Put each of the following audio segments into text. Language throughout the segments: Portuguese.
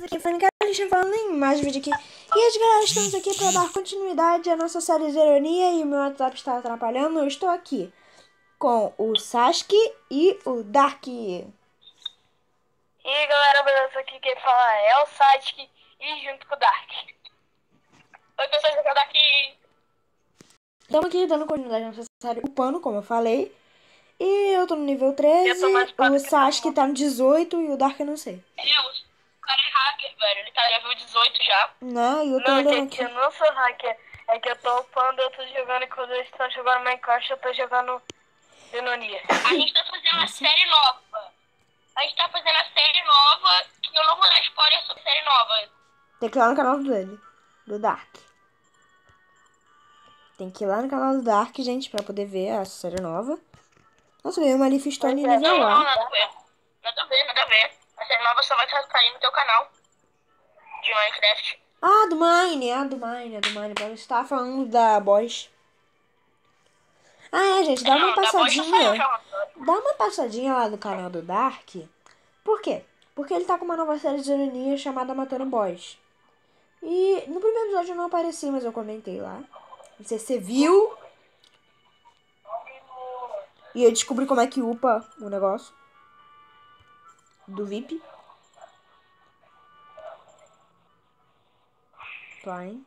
Aqui foi a gente falando em mais vídeo aqui. E aí, galera, estamos aqui para dar continuidade à nossa série de ironia. E o meu WhatsApp está atrapalhando. Eu estou aqui com o Sasuke e o Dark. E aí, galera, beleza? Aqui quem fala é o Sasuke e junto com o Dark. Oi, pessoas, aqui é o Dark. Estamos aqui dando continuidade à nossa série upando, como eu falei. E eu tô no nível 13, o Sasuke tá no 18 e o Dark eu não sei. Deus, o cara é hacker, velho. Ele tá level 18 já. Não, e eu tô Não, andando gente, aqui. eu não sou hacker. É que eu tô upando, eu tô jogando, e quando eles estão jogando Minecraft, eu tô jogando Denonia. A gente tá fazendo uma série nova. A gente tá fazendo a série nova, que eu não vou dar spoiler sobre série nova. Tem que ir lá no canal dele, do Dark. Tem que ir lá no canal do Dark, gente, pra poder ver a série nova. Nossa, ganhei uma Leaf Stone nível Não, A. nada a ver. Nada a ver, nada a ver. A série nova só vai cair no teu canal de Minecraft. Ah, do Mine. Para estar falando da Boss. Ah, é, gente, dá uma passadinha. Dá uma passadinha lá no canal do Dark. Por quê? Porque ele tá com uma nova série de ironia chamada Matando Boss. E no primeiro episódio eu não apareci, mas eu comentei lá. Não sei se você viu. E eu descobri como é que upa o negócio do VIP. Fine.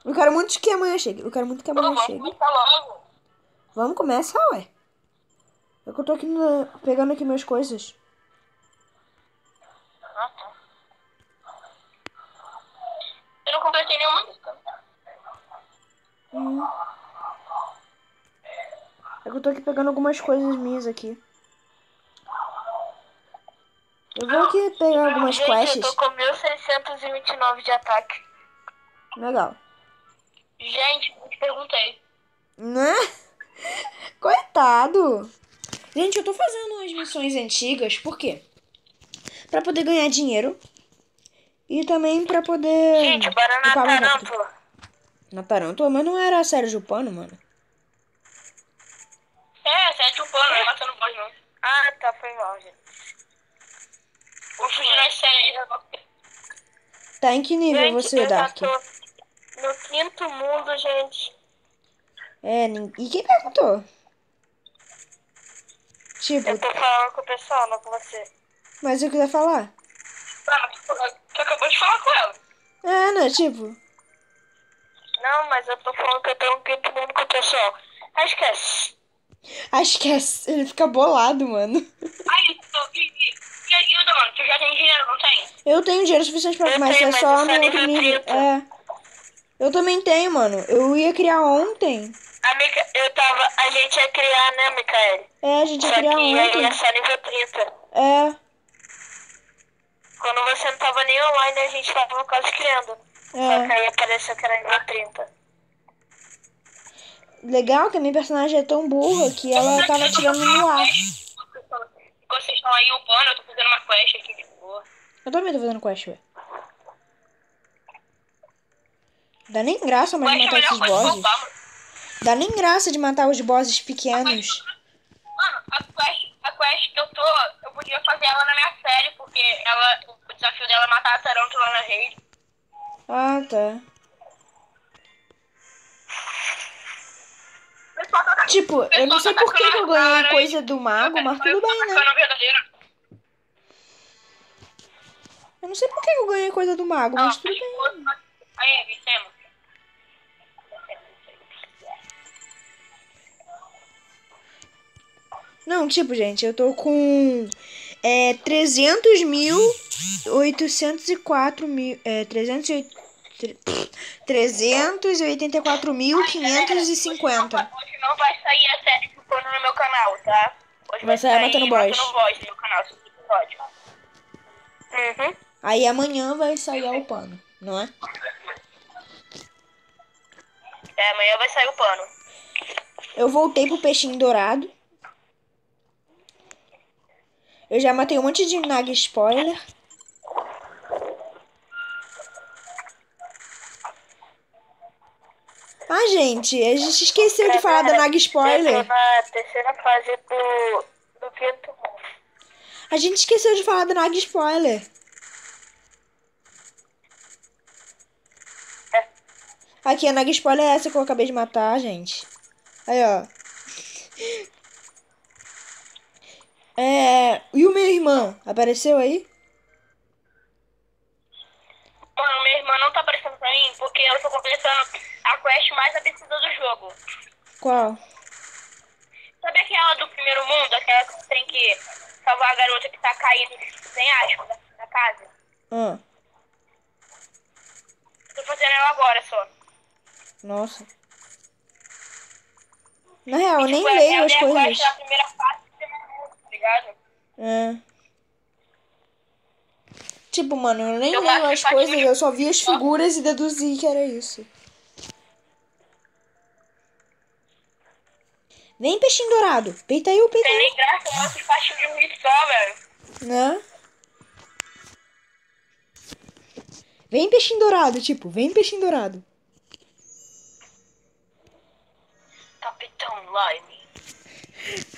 Eu quero muito que amanhã chegue. Vamos começar logo. Vamos começar, ué. É que eu tô aqui pegando aqui minhas coisas. Ah, tá. Eu não completei nenhuma lista. É que eu tô aqui pegando algumas coisas minhas aqui. Eu vou aqui pegar algumas quests. Eu tô com 1629 de ataque. Legal. Gente, eu te perguntei. Né? Coitado. Gente, eu tô fazendo as missões antigas. Por quê? Pra poder ganhar dinheiro. E também pra poder... Gente, bora na Tarântula. Na Tarântula? Mas não era a série de upando, mano. É, série de upando, não é matando boss, não. Ah, tá, foi mal, gente. Vou fugir nas séries. Tá em que nível Gente, você, Dark? Eu já tô no quinto mundo, gente. É, e quem perguntou? Tipo... Eu tô falando com o pessoal, não com você. Mas eu quiser falar? Ah, mas tu acabou de falar com ela. É, né? Tipo... Não, mas eu tô falando que eu tô no quinto mundo com o pessoal. Ah, esquece. Acho que ele fica bolado, mano. Aí, me ajuda, mano. Tu já tem dinheiro, não tem? Eu tenho dinheiro suficiente pra começar, é só no outro nível. É. Eu também tenho, mano. Eu ia criar ontem. A gente ia criar, né, Micael? É, a gente ia criar ontem. Só que aí é só nível 30. É. Quando você não tava nem online, a gente tava quase criando. Só que aí apareceu que era nível 30. Legal que a minha personagem é tão burra que ela tava tirando no ar. Vocês estão aí upando, eu tô fazendo uma quest aqui de boa. Eu também tô fazendo quest, ué. Dá nem graça mais de matar esses bosses. Dá nem graça de matar os bosses pequenos. Mano, a quest que eu tô, eu podia fazer ela na minha série, porque o desafio dela é matar a tarântula na rede. Ah, tá. Tipo, eu não sei por que eu ganhei coisa do mago, mas tudo bem, né? Eu não sei por que eu ganhei coisa do mago, mas tudo bem. Aí, Vicema. Não, tipo, gente, eu tô com 384.550. Hoje não vai sair a série de pano no meu canal, tá? Hoje vai sair Matando Boss no meu canal, esse episódio. Uhum. Aí amanhã vai sair o pano, não é? É, amanhã vai sair o pano. Eu voltei pro peixinho dourado. Eu já matei um monte de nag spoiler. Ah, gente, a gente esqueceu de falar da nag spoiler. Eu tô na terceira fase do quinto mundo. A gente esqueceu de falar do Nag Spoiler. Aqui, a Nag Spoiler é essa que eu acabei de matar, gente. Aí, ó. E o meu irmão? Apareceu aí? Mano, minha irmã não tá aparecendo pra mim porque eu tô completando a quest mais absurda do jogo. Qual? Sabe aquela do primeiro mundo? Aquela que você tem que salvar a garota que tá caindo sem asco da casa? Ah, Tô fazendo ela agora só. nossa. Na real, eu Tipo, nem leio eu as dei a quest coisas. na primeira fase do primeiro mundo, tá ligado? É. Tipo, mano, eu nem Eu leio mato as os patinhos coisas, eu só vi as figuras e deduzi que era isso. Vem, peixinho dourado. Peita aí, peita tem aí. nem graça, eu mato os patinhos de um só, velho. Né? Vem, peixinho dourado, tipo, vem, peixinho dourado. Capitão Lime.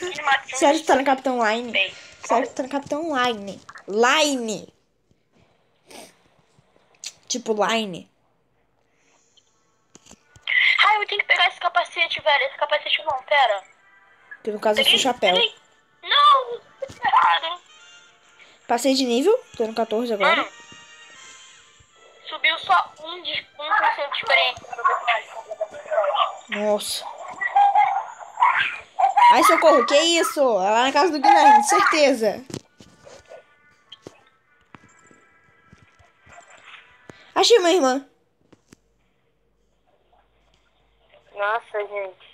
Ele mata de um Sério que tá só. no Capitão Line? Bem, Sério que tá no Capitão Line? Line! Tipo, Line. ai, eu tenho que pegar esse capacete, velho. Esse capacete não, pera. Que no caso é seu chapéu. Peguei. Não, tá errado. Passei de nível, tô no 14 agora. Mano, subiu só 1% de experiência no meu personagem. Nossa. Ai, socorro, que isso? É lá na casa do Guilherme, certeza. Achei minha irmã. Nossa, gente.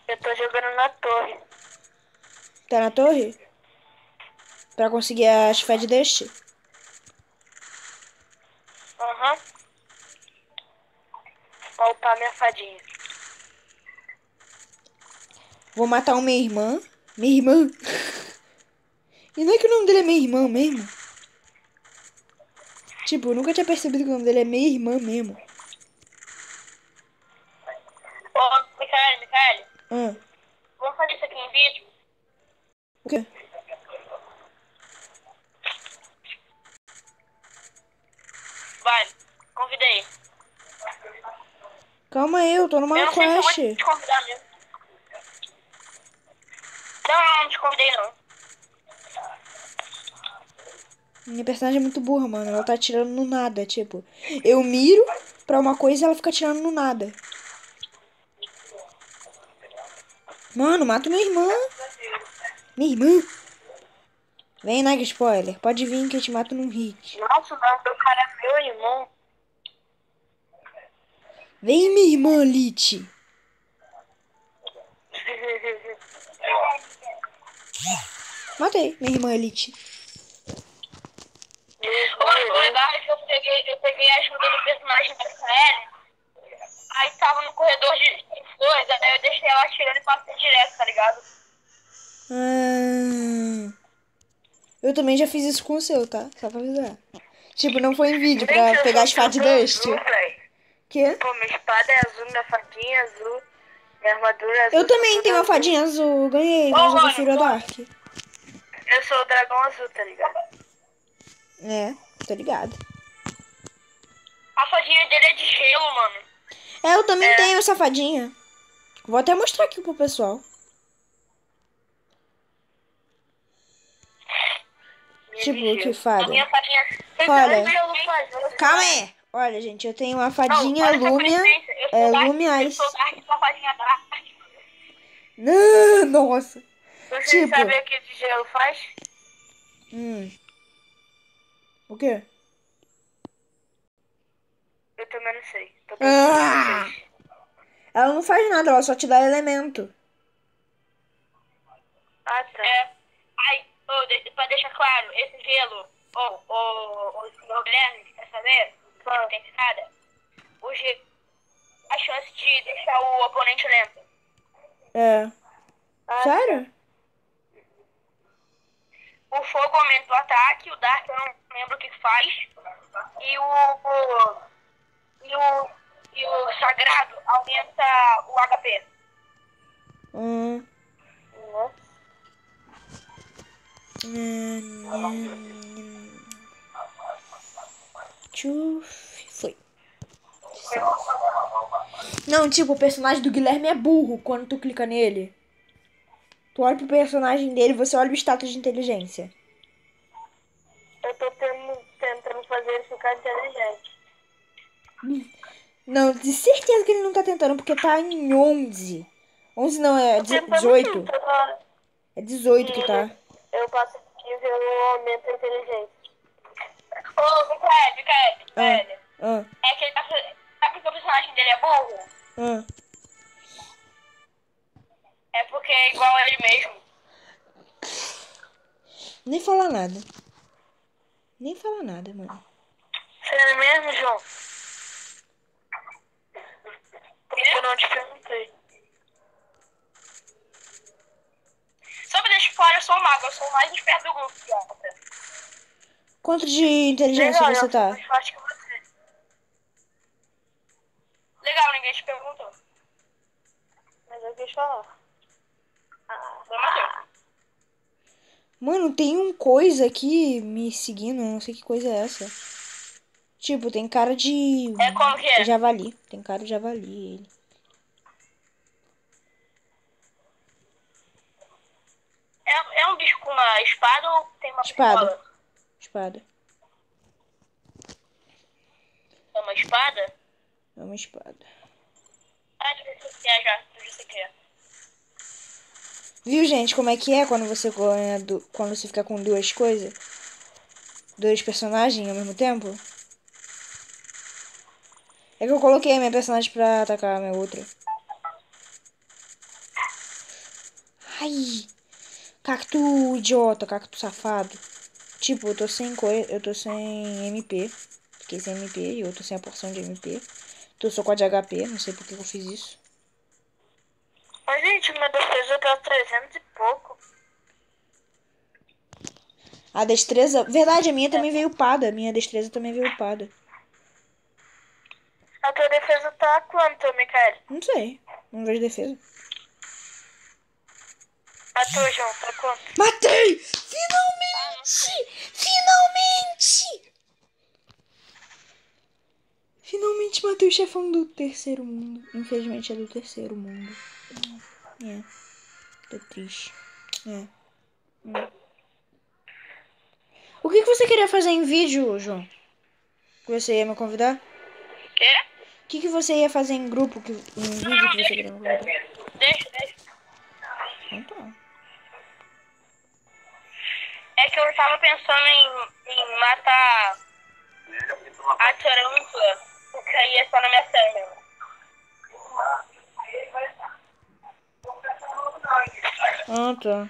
Eu tô jogando na torre. Tá na torre? Pra conseguir as fed deste? Aham. Voltar minha fadinha. Vou matar uma minha irmã. Minha irmã? E não é que o nome dele é minha irmã mesmo? Tipo, eu nunca tinha percebido que o nome dele é minha irmã mesmo. Ô, Micaele. Ah, Vamos fazer isso aqui em vídeo? o quê? Vai, convidei. Calma aí, eu tô numa Eu não sei se eu vou quest. te convidar mesmo. Não te convidei não. Minha personagem é muito burra, mano. Ela tá atirando no nada, tipo. Eu miro pra uma coisa e ela fica atirando no nada. Mano, mata minha irmã. Minha irmã. Vem, Nag Spoiler. Pode vir que eu te mato num hit. Nossa, não, o cara é meu irmão. Vem, minha irmã, Lit. Matei, minha irmã Elite. O legal é que eu peguei a ajuda do personagem da Micaele. Aí tava no corredor de flores, aí eu deixei ela atirando e passei direto, tá ligado? Eu também já fiz isso com o seu, tá? Só pra avisar. Tipo, não foi em vídeo Nem que pra pegar as Fad Dust. azul, velho. Quê? Pô, minha espada é azul, minha fadinha é azul, minha armadura é azul. Eu também tenho uma fadinha azul. Ganhei, mas eu prefiro a Dark. Eu sou o dragão azul, tá ligado? É, tô ligado. A fadinha dele é de gelo, mano. É, eu também tenho essa fadinha. Vou até mostrar aqui pro pessoal. Tipo, que fada. A minha fadinha... Olha, calma aí. Olha, gente, eu tenho uma fadinha Lumia. Lumia Eu Ice. sou Dark com a fadinha Dark. Não, nossa. Você Tipo. sabe o que de gelo faz? O quê? Eu também não sei. Ela não faz nada, ela só te dá elemento. Ah, tá. Aí, pra deixar claro, esse gelo, o senhor Guilherme, quer saber? Não tem nada. O gelo, a chance de deixar o oponente lento. É. Sério? O fogo aumenta o ataque, o Dark eu não lembro o que faz. E o Sagrado aumenta o HP. Foi. Não, tipo, o personagem do Guilherme é burro quando tu clica nele. Tu olha pro personagem dele, você olha o status de inteligência. Eu tô tentando fazer ele ficar inteligente. Não, de certeza que ele não tá tentando, porque tá em 11. 11 não, é 18. É 18 que tá. Eu passo 15 e eu aumento a inteligência. Ô, Micael. É que ele tá fazendo... Sabe porque o personagem dele é burro? É porque é igual a ele mesmo. Nem fala nada. Nem fala nada, mano. Sério mesmo, João? Porque eu não te perguntei. Só pra deixar claro, eu sou o mago. Eu sou o mais esperto do grupo, Jota. Quanto de inteligência Legal, você tá? Mais fácil que você. Legal, ninguém te perguntou. Mas eu quis falar. Mano, tem um coisa aqui me seguindo, não sei que coisa é essa. Tipo, tem cara de... É como que é? Javali. Tem cara de javali, ele. É um bicho com uma espada ou tem uma Espada. pistola? Espada. É uma espada? É uma espada. Ah, tu já já. Tu já sei que é. Viu, gente, como é que é quando você ganha quando você fica com duas coisas? Dois personagens ao mesmo tempo? É que eu coloquei a minha personagem pra atacar a minha outra. Ai! Cacto idiota, cacto safado. Tipo, eu tô sem MP. Fiquei sem MP e eu tô sem a porção de MP. Tô só com a de HP, não sei por que eu fiz isso. Mas, gente, minha defesa tá 300 e pouco. A destreza... Verdade, a minha também veio upada. Minha destreza também veio upada. A tua defesa tá quanto, Micael? Não sei. Não vejo defesa. A tua, João, tá quanto? Matei! Finalmente! Finalmente! Finalmente matei o chefão do terceiro mundo. Infelizmente é do terceiro mundo. É. Tô triste. É. O que você queria fazer em vídeo, João? Que você ia me convidar? Quê? O que você ia fazer em grupo? Em vídeo que você queria me convidar? Deixa. Então tá. É que eu tava pensando em matar a tarântula, porque aí é só na minha série mesmo. Ah, tá.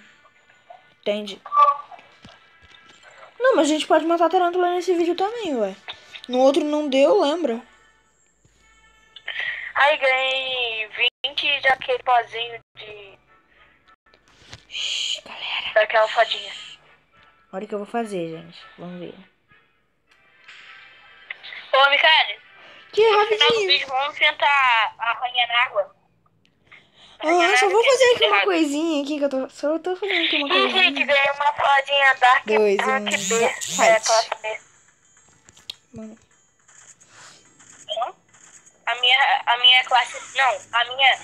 Entendi. Não, mas a gente pode matar a tarântula nesse vídeo também, ué. No outro não deu, lembra? Aí ganhei 20 daquele pozinho de... Shhh, galera. daquela fadinha. Olha o que eu vou fazer, gente. Vamos ver. Ô, Micael, Que no final do rapidinho. vídeo vamos tentar arranhar na água. Ah, só vou fazer aqui uma coisinha aqui que eu tô... Só tô fazendo aqui uma Ih, gente, coisinha. ganhei uma fadinha Dark 2, Dark 1, B. É, fight. classe B. Mano. A minha classe... Não, a minha...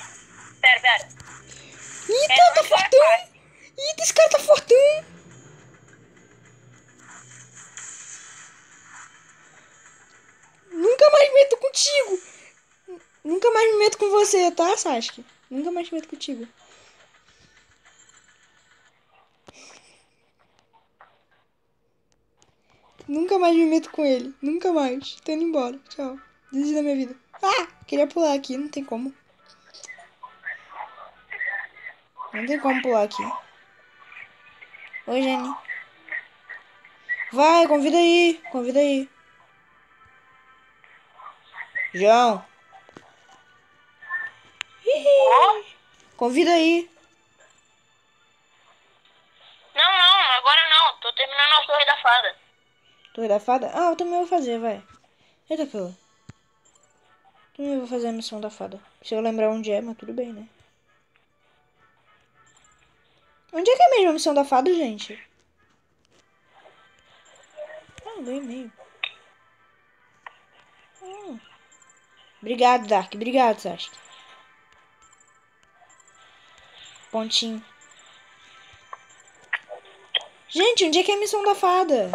Pera. Eita, tá fortão. Eita, esse cara tá fortão. Nunca mais me meto contigo. Nunca mais me meto com você, tá, Sasuke? Nunca mais me meto contigo. Nunca mais me meto com ele. Nunca mais. Tô indo embora. Tchau. Desisti da minha vida. Ah, queria pular aqui. Não tem como. Não tem como pular aqui. Oi, Jenny. Vai, convida aí. Convida aí. João. Convida aí. Não, agora não. Tô terminando a Torre da Fada. Torre da Fada? Ah, eu também vou fazer, vai. Eita, pô. Também vou fazer a missão da fada. Se eu lembrar onde é, mas tudo bem, né? Onde é que é mesmo a missão da fada, gente? mandou e-mail. Obrigado, Dark. Obrigado, Sasuke. Pontinho. Gente, onde é que é a missão da fada?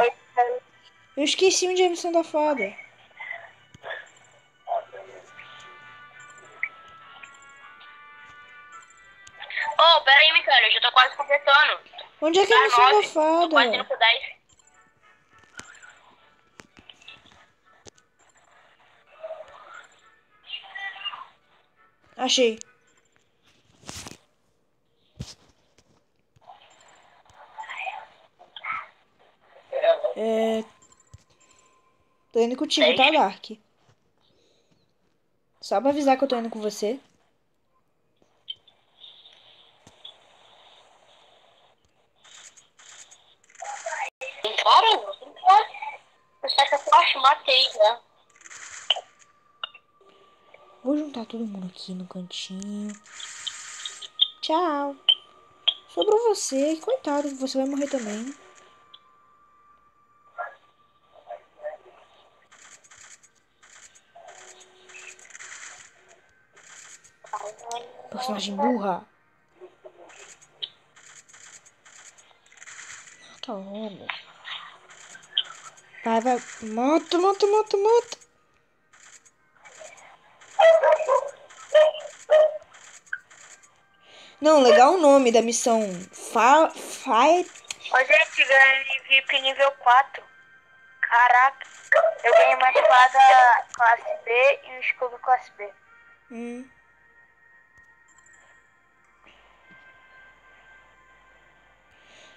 Eu esqueci onde é a missão da fada. Oh, pera aí, Micano, eu já tô quase completando. Onde é que é a missão da 9, tô quase fada? indo pro 10. Achei. Tô indo contigo, tá, Dark? Só pra avisar que eu tô indo com você. Caramba, eu só que eu matei, né? Vou juntar todo mundo aqui no cantinho. Tchau. Sobrou você. Coitado, você vai morrer também. Personagem burra. Mata logo. Vai, vai. Mata, mata, mata, mata. Não, legal o nome da missão. Fight. Ô, gente, ganhei VIP nível 4. Caraca, eu ganhei uma espada classe B e um escudo classe B.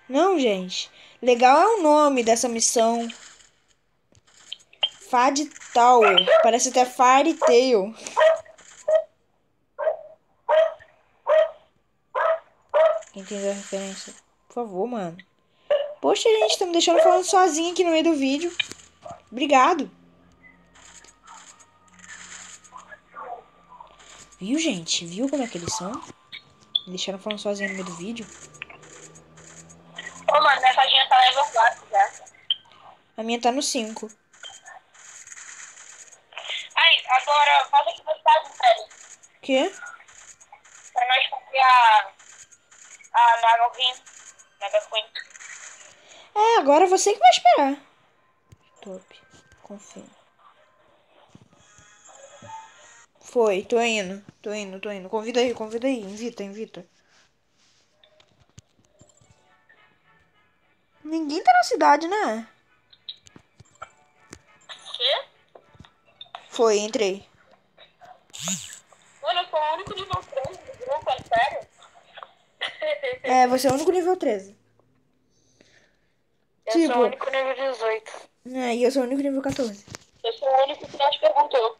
Não, gente. Legal é o nome dessa missão. Fad Tower. Parece até Fairy Tail. Quem entendeu a referência? Por favor, mano. Poxa, gente, tá me deixando falando sozinha aqui no meio do vídeo. Obrigado. Viu, gente? Viu como é que eles são? Me deixaram falando sozinha no meio do vídeo. Ô, mano, minha fadinha tá level 4 já. A minha tá no 5. Aí, agora, faz o que você faz, velho. Quê? Pra nós copiar a Naga Queen. É, agora você que vai esperar. Top. Confio. Foi, tô indo. Tô indo. Convida aí. Invita. Ninguém tá na cidade, né? Quê? Foi, entrei. Mano, eu sou o único nível 3 do grupo, é sério? É, você é o único nível 13. Eu Tipo, sou o único nível 18. e eu sou o único nível 14. Eu sou o único que não te perguntou.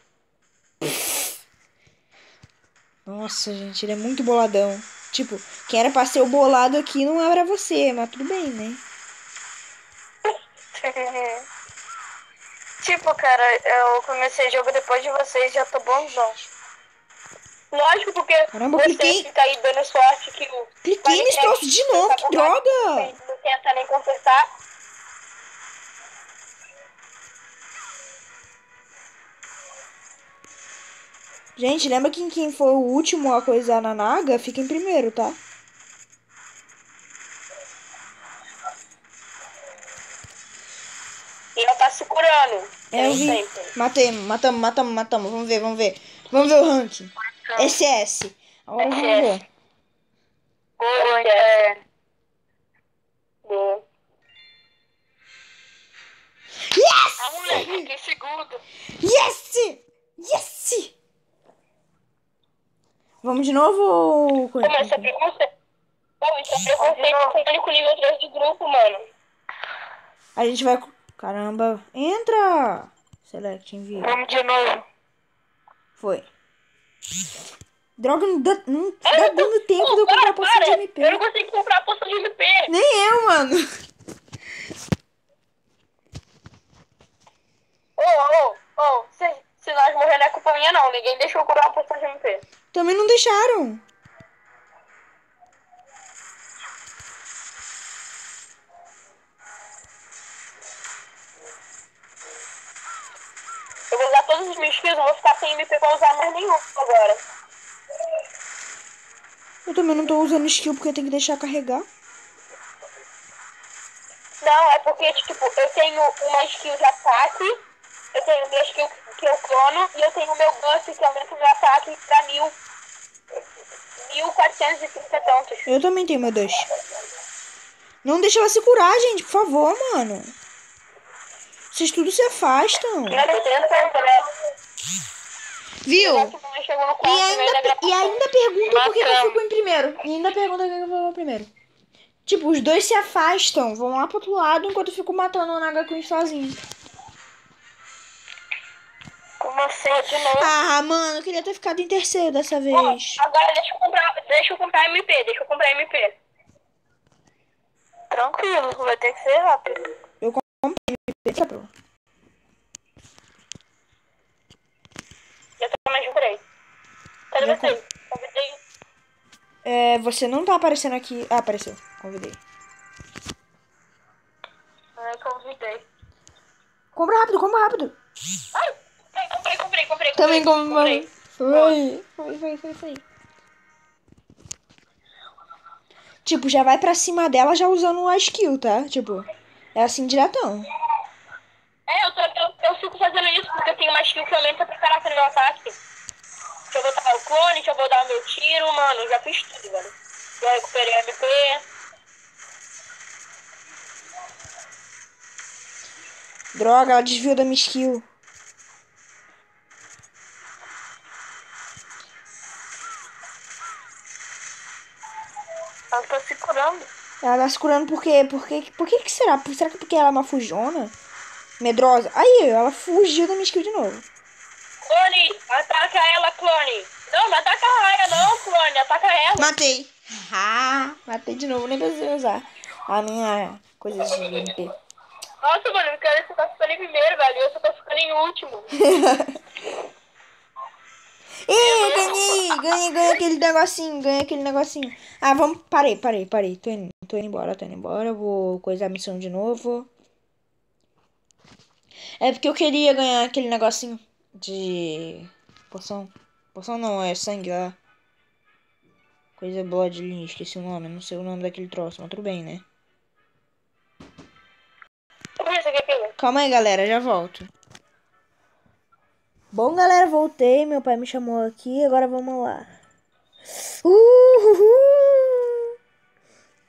Nossa, gente, ele é muito boladão. Tipo, quem era pra ser o bolado aqui não era você, mas tudo bem, né? Tipo, cara, eu comecei o jogo depois de vocês e já tô bonzão. Lógico, porque Caramba, eu você cliquei. fica aí dando sorte que o... Cliquei nesse troço de novo, que droga! Não tenta nem consertar. Gente, lembra que quem for o último a coisar na Naga, fica em primeiro, tá? E ela tá se curando. É, eu vi. Sempre. Matamos. Vamos ver. Vamos ver o ranking. SS. Agora vamos ver. Boa. Yes! Ah, moleque, fiquei segundo. Yes! Vamos de novo? Pô, mas essa pergunta... Pô, então eu vou ser o único nível 3 do grupo, mano. A gente vai... Caramba. Entra! Select, envia. Vamos de novo. Foi. Droga, não tá dando tempo de eu comprar a poção de MP. Eu não consigo comprar a poção de MP. Nem eu, mano. Se nós morrer não é culpa minha, não. Ninguém deixou eu comprar a poção de MP. Também não deixaram. todas as minhas skills, eu vou ficar sem MP pra usar mais nenhum agora. Eu também não tô usando skill porque tem que deixar carregar. Não, é porque, tipo, eu tenho uma skill de ataque, eu tenho minha skill que eu clono, e eu tenho o meu buff que aumenta o meu ataque pra 1430 tantos. Eu também tenho meu Dash. Não deixa ela se curar, gente, por favor, mano. Vocês tudo se afastam. Viu? E ainda pergunta por que eu fico em primeiro. E ainda pergunta por que eu vou em primeiro. Tipo, os dois se afastam, vão lá pro outro lado, enquanto eu fico matando o Naga Queen sozinho. Como assim, de novo? Ah, mano, eu queria ter ficado em terceiro dessa vez. Agora deixa eu comprar MP. Tranquilo, vai ter que ser rápido. Eu comprei MP, bro. Eu também comprei. Cadê você? Convidei. Você não tá aparecendo aqui. Ah, apareceu. Convidei. Convidei. Compra rápido. Ai, comprei. Também comprei. Foi. Tipo, já vai pra cima dela já usando a skill, tá? Tipo, é assim diretão. Eu fico fazendo isso porque eu tenho uma skill que aumenta pra caraca no meu ataque. Deixa eu botar o clone, deixa eu botar o meu tiro, mano. Já fiz tudo, velho. Já recuperei a MP. Droga, ela desviou da minha skill. Ela tá se curando. Ela tá se curando por quê? Por que será? Será que porque ela é uma fujona? Medrosa? Aí, ela fugiu da minha skill de novo. Clone, ataca ela, clone. Não, não ataca ela não, clone. Ataca ela. Matei. Matei de novo, nem precisei usar a minha coisa de MP. Nossa, mano, eu quero você tá ficando em primeiro, velho. Eu só tô ficando em último. Ganhei aquele negocinho. Ah, vamos, parei. Tô indo embora, vou coisar a missão de novo. É porque eu queria ganhar aquele negocinho de poção. Poção não, é sangue lá. Coisa Bloodline, esqueci o nome, não sei o nome daquele troço, mas tudo bem, né? Calma aí, galera, já volto. Bom, galera, voltei. Meu pai me chamou aqui. Agora vamos lá.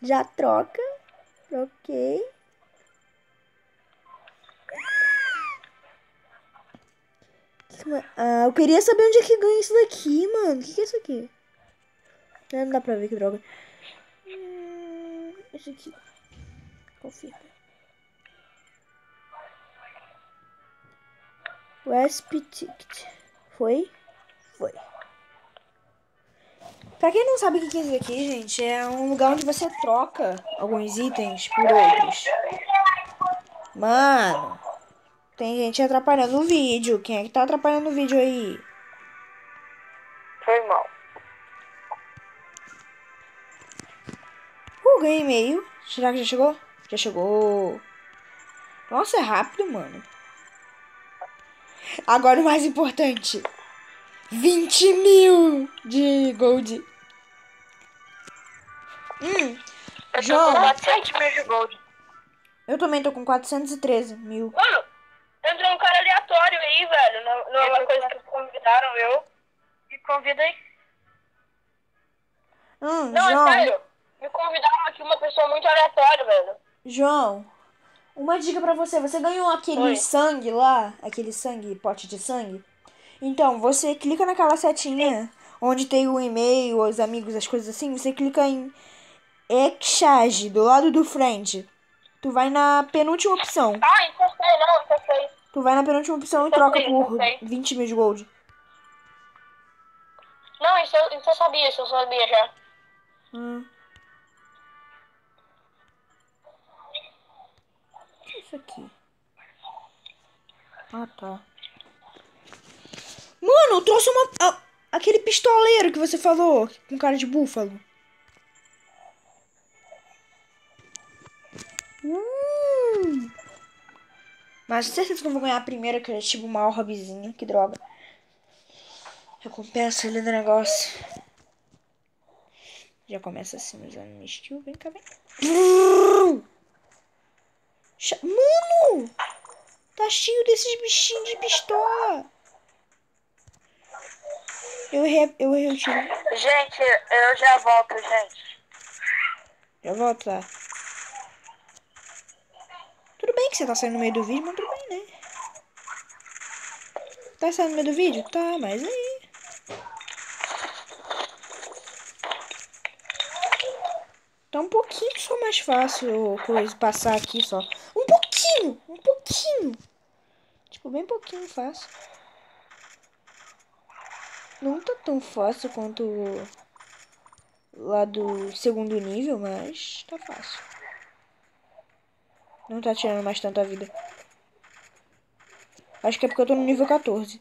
Já troca. Ok. Ah, eu queria saber onde é que ganha isso daqui, mano. O que é isso aqui? Não dá pra ver, que droga. Isso aqui. Confirma. Resp Ticket. Foi? Foi. Pra quem não sabe o que é isso aqui, gente, é um lugar onde você troca alguns itens por outros. Mano, tem gente atrapalhando o vídeo. Quem é que tá atrapalhando o vídeo aí? Foi mal. Ganhei e-mail. Será que já chegou? Já chegou. Nossa, é rápido, mano. Agora o mais importante. 20 mil de gold. João. 400 mil de gold. Eu também tô com 413 mil. Mano, entrou um cara aleatório aí, velho. Não é uma coisa que convidaram eu. Me convida aí. Não, João. é sério. Me convidaram aqui uma pessoa muito aleatória, velho. João, uma dica pra você. Você ganhou aquele sangue lá? Aquele sangue, pote de sangue? Então, você clica naquela setinha onde tem o e-mail, os amigos, as coisas assim. Você clica em Exchange, do lado do friend. Tu vai na penúltima opção. Ah, isso eu sei. Tu vai na penúltima opção e troca por 20 mil de gold. Não, isso eu sabia já. Isso aqui. Ah, tá. Mano, eu trouxe aquele pistoleiro que você falou, com cara de búfalo. Mas certeza que eu vou ganhar a primeira, que é tipo uma orbezinha. Que droga. Recompensa ali do negócio. Já começa assim usando meu skill. Vem cá, vem. Mano! Tá cheio desses bichinhos de pistola. Eu errei o tiro. Gente, eu já volto, gente. Já volto lá. Tudo bem que você tá saindo no meio do vídeo, mas tudo bem, né? Tá saindo no meio do vídeo? Tá, mas aí. Tá um pouquinho só mais fácil coisa passar aqui só. Um pouquinho! Um pouquinho! Tipo, bem pouquinho fácil. Não tá tão fácil quanto lá do segundo nível, mas tá fácil. Não tá tirando mais tanta vida. Acho que é porque eu tô no nível 14.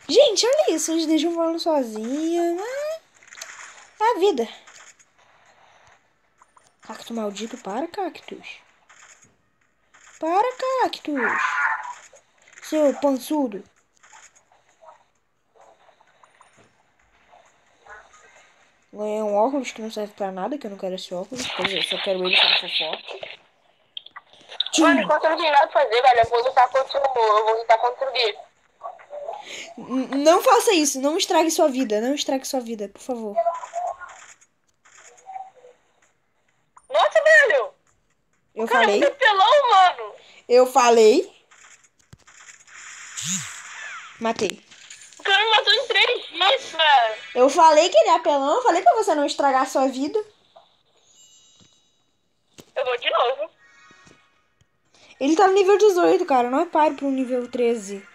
Gente, olha isso. Eles deixam falando sozinho. É a vida. Cacto maldito, para, cactus. Para, cactus. Seu pançudo. Ganhei um óculos que não serve pra nada, que eu não quero esse óculos. Quer dizer, eu só quero ele se ele for forte. Mano, enquanto eu não tenho nada pra fazer, velho, eu vou lutar contra o Gui. Não faça isso. Não estrague sua vida. Não estrague sua vida, por favor. Nossa, velho! Eu Cara, é falei. muito apelão, mano! Eu falei. Matei. O cara me matou em 3 hits, velho! Eu falei que ele é apelão. Eu falei pra você não estragar sua vida. Eu vou de novo. Ele tá no nível 18, cara. Não é páreo pro nível 13.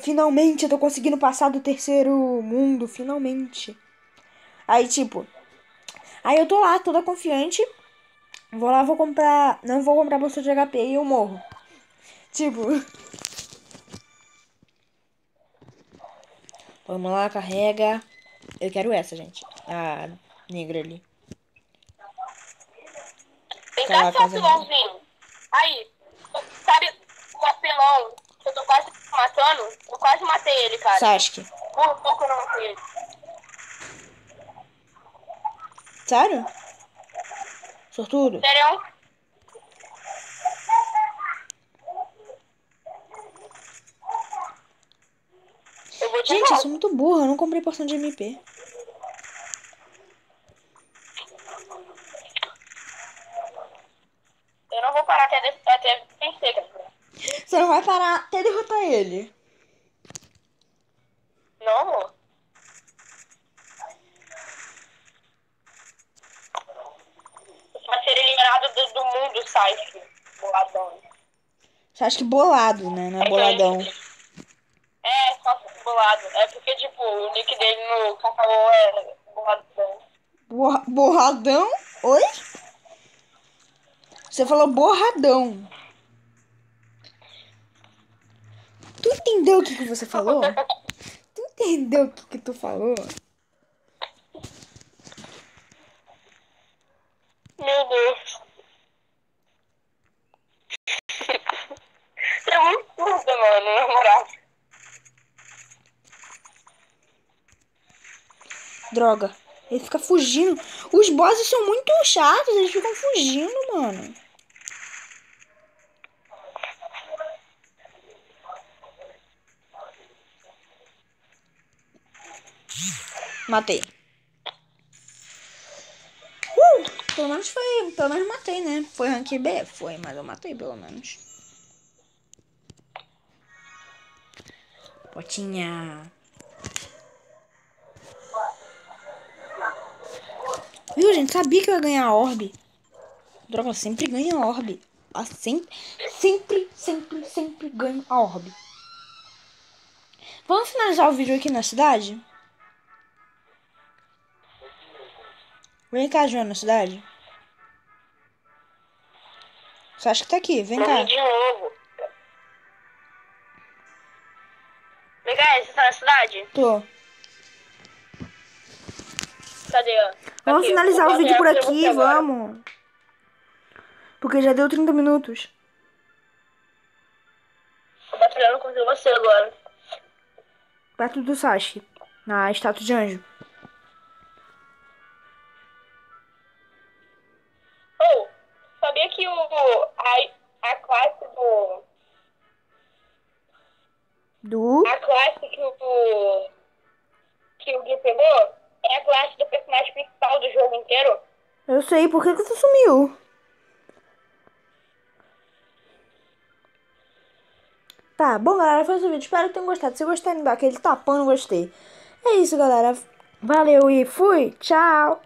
Finalmente eu tô conseguindo passar do terceiro mundo. Finalmente. Aí, tipo. Aí eu tô lá, toda confiante. Vou lá, vou comprar. Não vou comprar bolsa de HP e eu morro. Tipo. Vamos lá, carrega. Eu quero essa, gente. A negra ali. Vem Aquela cá, seu casa negra. apelãozinho. Aí, sabe o apelão que eu tô quase matando? Eu quase matei ele, cara. Sasuke. Por pouco eu não matei ele. Sério? Sortudo? Sério? Eu vou de Gente, eu sou novo. muito burra. Eu não comprei porção de MP. Eu não vou parar até vencer, cara. Você não vai parar até derrotar ele. Não, amor. Vai ser eliminado do mundo, site. Boladão. Você acha que bolado, né? Não é boladão. É, só bolado. É porque, tipo, o nick dele no catálogo é boladão. Borradão? Oi? Você falou borradão. Tu entendeu o que você falou? Tu entendeu o que tu falou? Meu Deus. Você é muito puta, mano, na moral. Droga. Ele fica fugindo. Os bosses são muito chatos. Eles ficam fugindo, mano. Matei. Pelo menos foi. Pelo menos matei, né? Foi rank B? Foi, mas eu matei pelo menos. Potinha. Viu, gente? Sabia que eu ia ganhar a orbe. Droga, eu sempre ganho a orbe. Sempre ganho a orbe. Vamos finalizar o vídeo aqui na cidade? Vem cá, Joana, na cidade. Você acha que tá aqui? Vem cá. Vamos de novo. Legal, você tá na cidade? Tô. Cadê, ó? Vamos Aqui, finalizar vou o vídeo por compartilhar com aqui, você agora. vamos. Porque já deu 30 minutos. Tô compartilhando com você agora. Perto do Sasuke. Na estátua de anjo. Oh, sabia que a classe do... A classe que o Gui pegou é a classe do personagem principal do jogo inteiro. Eu sei, por que que você sumiu? Tá, bom, galera, foi esse o vídeo. Espero que tenham gostado. Se gostarem, dá aquele tapão, não gostei. É isso, galera. Valeu e fui. Tchau.